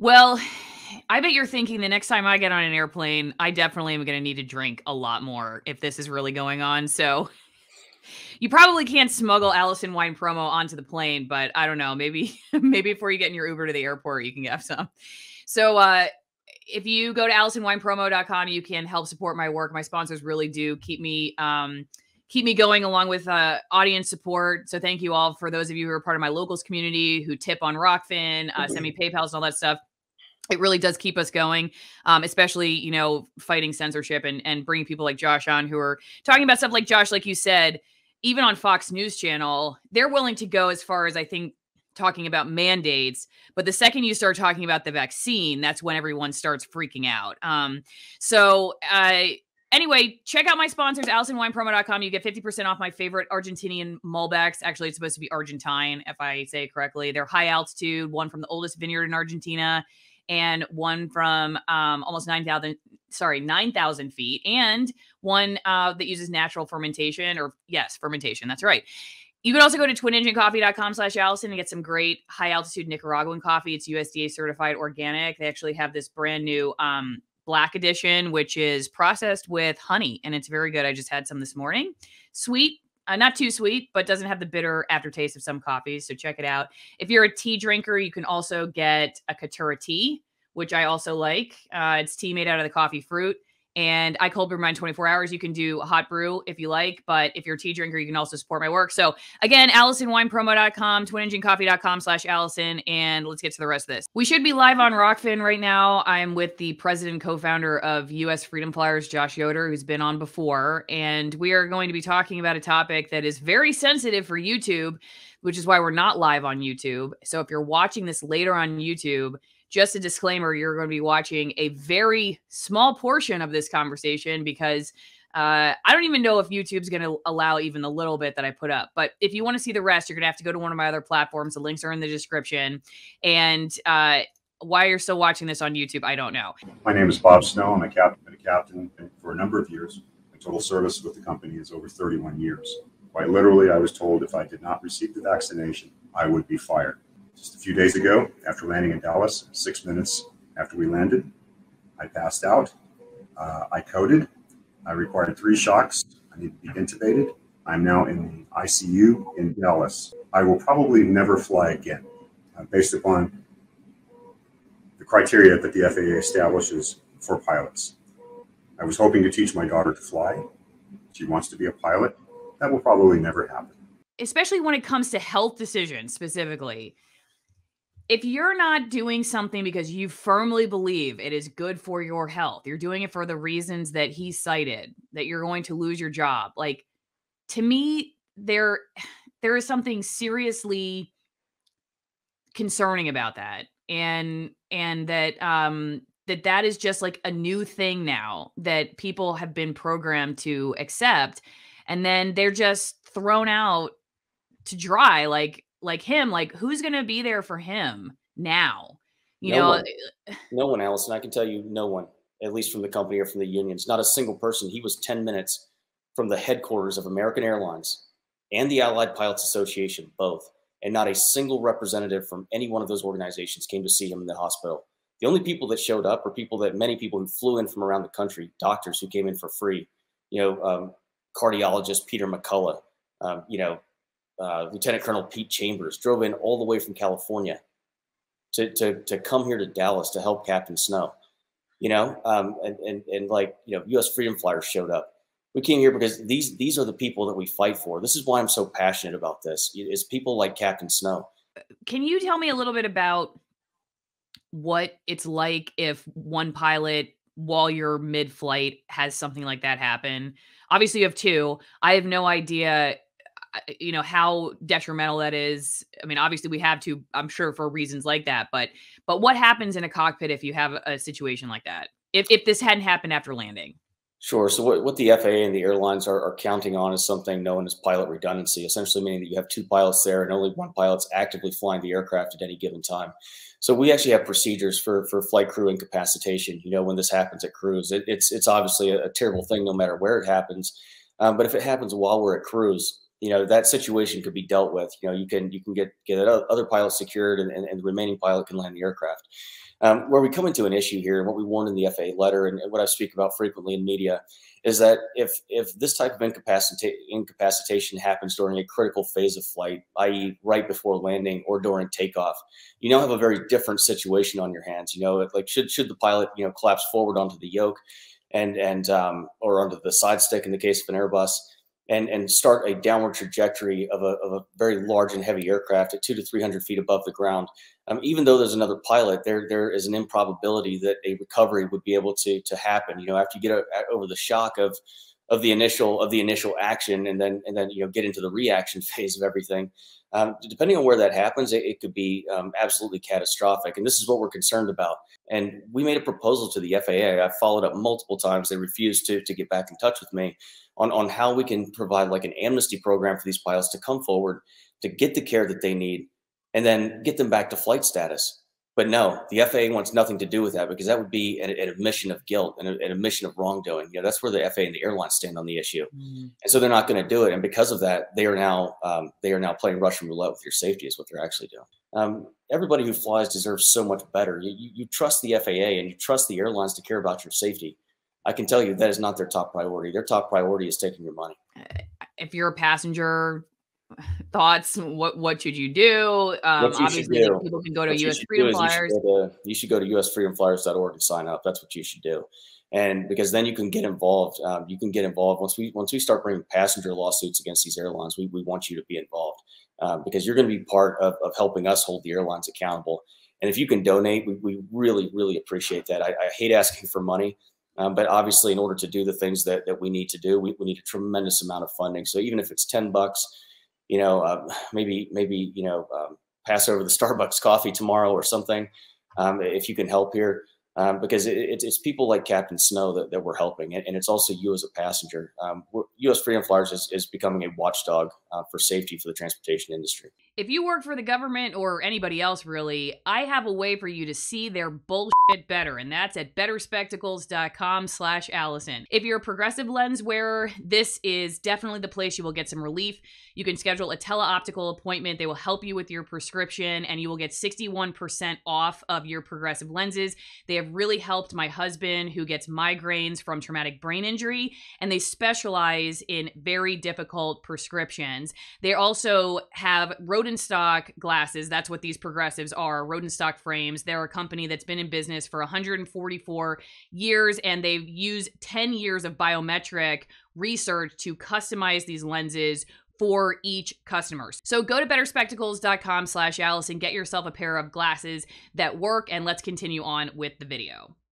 Well, I bet you're thinking the next time I get on an airplane, I definitely am going to need to drink a lot more if this is really going on. So you probably can't smuggle Allison wine promo onto the plane, but I don't know. Maybe maybe before you get in your Uber to the airport, you can have some. So if you go to AllisonWinePromo.com, you can help support my work. My sponsors really do keep me going along with audience support. So thank you all for those of you who are part of my locals community who tip on ROKFIN, send me PayPals and all that stuff. It really does keep us going, especially, you know, fighting censorship and bringing people like Josh on who are talking about stuff like Josh, like you said, even on Fox News Channel, they're willing to go as far as I think talking about mandates. But the second you start talking about the vaccine, that's when everyone starts freaking out. Anyway, check out my sponsors, AllisonWinePromo.com. You get 50% off my favorite Argentinian Malbecs. Actually, it's supposed to be Argentine, if I say it correctly. They're high altitude, one from the oldest vineyard in Argentina, and one from almost 9,000 feet, and one that uses natural fermentation, fermentation. That's right. You can also go to twinenginecoffee.com/Allison and get some great high altitude Nicaraguan coffee. It's USDA certified organic. They actually have this brand new black edition, which is processed with honey, and it's very good. I just had some this morning. Sweet. Not too sweet, but doesn't have the bitter aftertaste of some coffees. So check it out. If you're a tea drinker, you can also get a Katura tea, which I also like. It's tea made out of the coffee fruit. And I cold brew mine 24 hours. You can do a hot brew if you like, but if you're a tea drinker, you can also support my work. So again, AllisonWinePromo.com, twinenginecoffee.com/Allison, and let's get to the rest of this. We should be live on ROKFIN right now. I'm with the president and co-founder of US Freedom Flyers, Josh Yoder, who's been on before, and we are going to be talking about a topic that is very sensitive for YouTube, which is why we're not live on YouTube. So if you're watching this later on YouTube, just a disclaimer, you're going to be watching a very small portion of this conversation because I don't even know if YouTube's going to allow even the little bit that I put up. But if you want to see the rest, you're going to have to go to one of my other platforms. The links are in the description. And why you're still watching this on YouTube, I don't know. My name is Bob Snow. I'm a captain for a number of years. My total service with the company is over 31 years. Quite literally, I was told if I did not receive the vaccination, I would be fired. Just a few days ago, after landing in Dallas, 6 minutes after we landed, I passed out. I coded. I required 3 shocks. I need to be intubated. I'm now in the ICU in Dallas. I will probably never fly again, based upon the criteria that the FAA establishes for pilots. I was hoping to teach my daughter to fly. She wants to be a pilot. That will probably never happen. Especially when it comes to health decisions specifically. If you're not doing something because you firmly believe it is good for your health, you're doing it for the reasons that he cited, that you're going to lose your job. Like, to me, there is something seriously concerning about that. And that is just like a new thing now that people have been programmed to accept. And then they're just thrown out to dry, like him, like who's going to be there for him now? No one, Allison. I can tell you no one, at least from the company or from the unions, not a single person. He was 10 minutes from the headquarters of American Airlines and the Allied Pilots Association, both. And not a single representative from any one of those organizations came to see him in the hospital. The only people that showed up are many people who flew in from around the country, doctors who came in for free, cardiologist Peter McCullough, Lieutenant Colonel Pete Chambers drove in all the way from California to come here to Dallas to help Captain Snow, U.S. Freedom Flyers showed up. We came here because these are the people that we fight for. This is why I'm so passionate about this, is people like Captain Snow. Can you tell me a little bit about what it's like if one pilot, while you're mid-flight, has something like that happen? Obviously, you have 2. I have no idea how detrimental that is. I mean, obviously we have to, I'm sure, for reasons like that, but what happens in a cockpit if you have a situation like that? If this hadn't happened after landing? Sure. So what the FAA and the airlines are counting on is something known as pilot redundancy, essentially meaning that you have 2 pilots there and only one pilot's actively flying the aircraft at any given time. So we actually have procedures for flight crew incapacitation. When this happens at cruise, it's obviously a terrible thing no matter where it happens. But if it happens while we're at cruise, that situation could be dealt with. You can get other pilots secured and the remaining pilot can land the aircraft. Where we come into an issue here, and what we warned in the FAA letter, and what I speak about frequently in media, is that if this type of incapacitation happens during a critical phase of flight, i.e., right before landing or during takeoff, you now have a very different situation on your hands. Like should the pilot collapse forward onto the yoke, and or onto the side stick in the case of an Airbus, and start a downward trajectory of a very large and heavy aircraft at 200 to 300 feet above the ground. Even though there's another pilot, there is an improbability that a recovery would be able to happen. After you get over the shock of the initial action, and then get into the reaction phase of everything. Depending on where that happens, it could be absolutely catastrophic. And this is what we're concerned about. And we made a proposal to the FAA. I followed up multiple times. They refused to get back in touch with me on how we can provide like an amnesty program for these pilots to come forward, to get the care that they need, and then get them back to flight status. But no, the FAA wants nothing to do with that, because that would be an admission of guilt and an admission of wrongdoing. That's where the FAA and the airlines stand on the issue. And so they're not going to do it. And because of that, they are now playing Russian roulette with your safety, is what they're actually doing. Everybody who flies deserves so much better. You trust the FAA and you trust the airlines to care about your safety. I can tell you that is not their top priority. Their top priority is taking your money. If you're a passenger, thoughts, what should you do? Obviously people can go to US Freedom Flyers. You should go to usfreedomflyers.org and sign up. That's what you should do. And because then you can get involved. You can get involved once we start bringing passenger lawsuits against these airlines. We want you to be involved, because you're going to be part of helping us hold the airlines accountable. And if you can donate, we really, really appreciate that. I hate asking for money. But obviously, in order to do the things that we need to do, we need a tremendous amount of funding. So even if it's $10, maybe pass over the Starbucks coffee tomorrow or something, if you can help here, because it's people like Captain Snow that we're helping, and it's also you as a passenger. U.S. Freedom Flyers is becoming a watchdog for safety for the transportation industry. If you work for the government or anybody else, really, I have a way for you to see their bullshit better, and that's at betterspectacles.com/Allison. If you're a progressive lens wearer, this is definitely the place you will get some relief. You can schedule a teleoptical appointment. They will help you with your prescription, and you will get 61% off of your progressive lenses. They have really helped my husband, who gets migraines from traumatic brain injury, and they specialize in very difficult prescriptions. They also have Rodenstock glasses. That's what these progressives are, Rodenstock frames. They're a company that's been in business for 144 years, and they've used 10 years of biometric research to customize these lenses for each customer. So go to betterspectacles.com/Allison, get yourself a pair of glasses that work, and let's continue on with the video.